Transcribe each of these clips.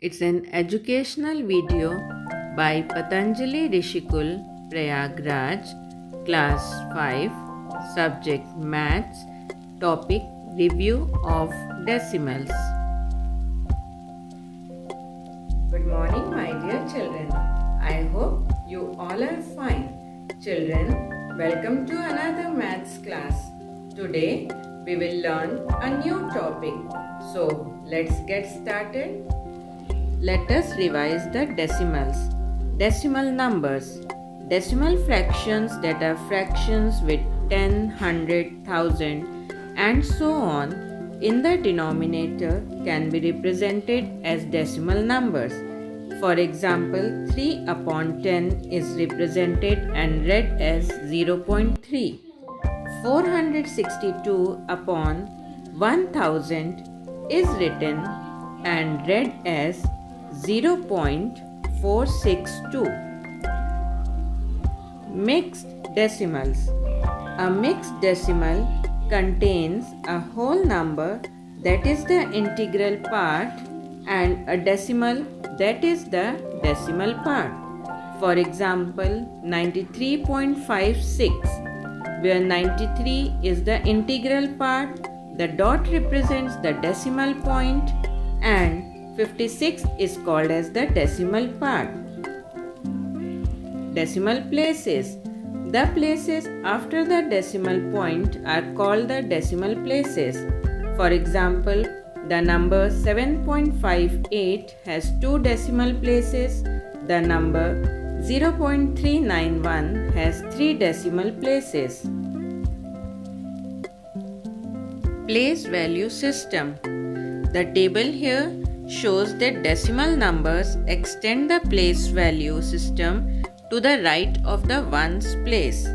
It's an educational video by Patanjali Rishikul Prayagraj, Class 5, Subject Maths, Topic Review of Decimals. Good morning, my dear children. I hope you all are fine. Children, welcome to another maths class. Today we will learn a new topic. So let's get started. Let us revise the decimals. Decimal numbers. Decimal fractions that are fractions with 10, 100, 1000 and so on in the denominator can be represented as decimal numbers. For example, 3 upon 10 is represented and read as 0.3. 462 upon 1000 is written and read as 0.462. Mixed decimals. A mixed decimal contains a whole number that is the integral part and a decimal that is the decimal part. For example, 93.56, where 93 is the integral part, the dot represents the decimal point, and 56 is called as the decimal part. Decimal places. The places after the decimal point are called the decimal places. For example, the number 7.58 has 2 decimal places. The number 0.391 has 3 decimal places. Place value system. The table here shows that decimal numbers extend the place value system to the right of the ones place.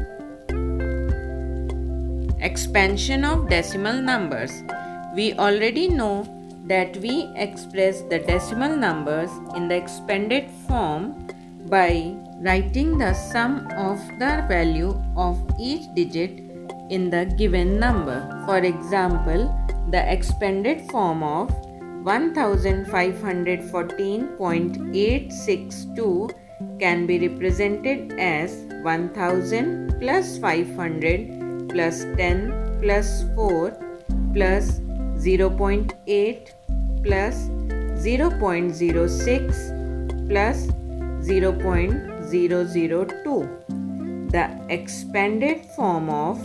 Expansion of decimal numbers. We already know that we express the decimal numbers in the expanded form by writing the sum of the value of each digit in the given number. For example, the expanded form of 1514.862 can be represented as 1000 plus 500 plus 10 plus 4 plus 0.8 plus 0.06 plus 0.002. The expanded form of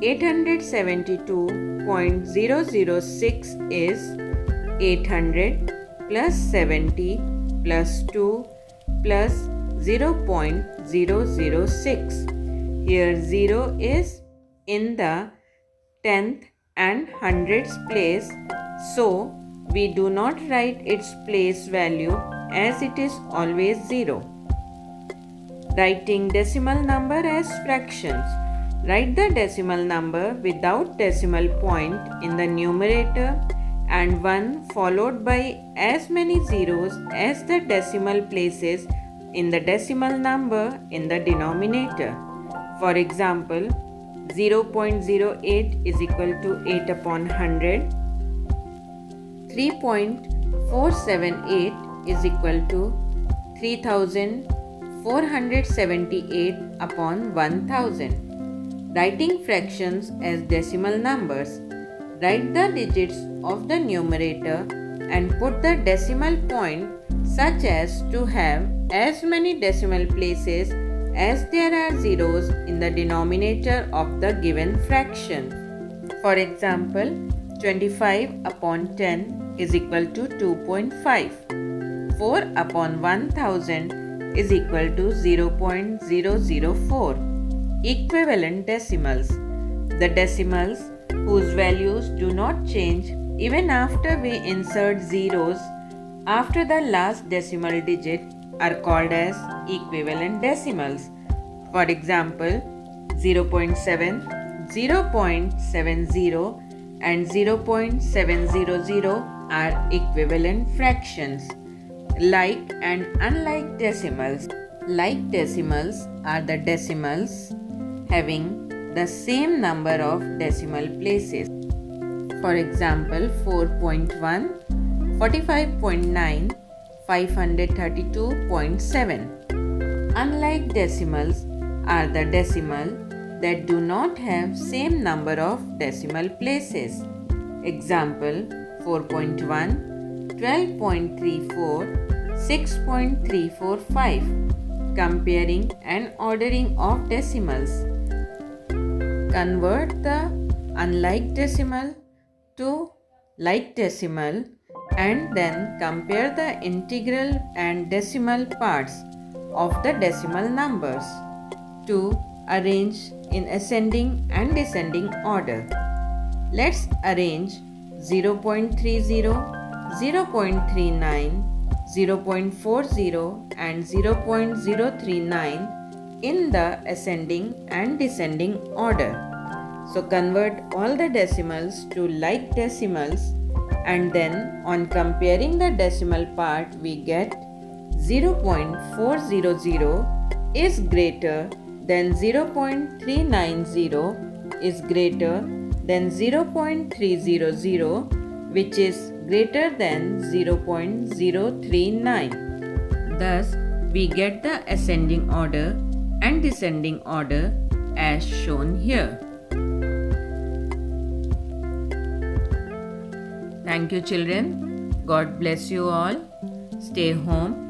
872.006 is 800 plus 70 plus 2 plus 0.006. Here 0 is in the 10th and 100th place, so we do not write its place value as it is always 0. Writing decimal number as fractions. Write the decimal number without decimal point in the numerator and 1 followed by as many zeros as the decimal places in the decimal number in the denominator. For example, 0.08 is equal to 8 upon 100. 3.478 is equal to 3478 upon 1000. Writing fractions as decimal numbers. Write the digits of the numerator and put the decimal point such as to have as many decimal places as there are zeros in the denominator of the given fraction. For example, 25 upon 10 is equal to 2.5. 4 upon 1000 is equal to 0.004. Equivalent decimals. The decimals whose values do not change even after we insert zeros after the last decimal digit are called as equivalent decimals. For example, 0.7, 0.70 and 0.700 are equivalent fractions. Like and unlike decimals. Like decimals are the decimals having the same number of decimal places. For example, 4.1, 45.9, 532.7. Unlike decimals are the decimal that do not have same number of decimal places. Example 4.1, 12.34, 6.345. Comparing and ordering of decimals. Convert the unlike decimal to like decimal and then compare the integral and decimal parts of the decimal numbers to arrange in ascending and descending order. Let's arrange 0.30, 0.39, 0.40 and 0.039 in the ascending and descending order. So convert all the decimals to like decimals, and then on comparing the decimal part we get 0.400 is greater than 0.390 is greater than 0.300, which is greater than 0.039. Thus, we get the ascending order and descending order as shown here. Thank you, children. God bless you all. Stay home.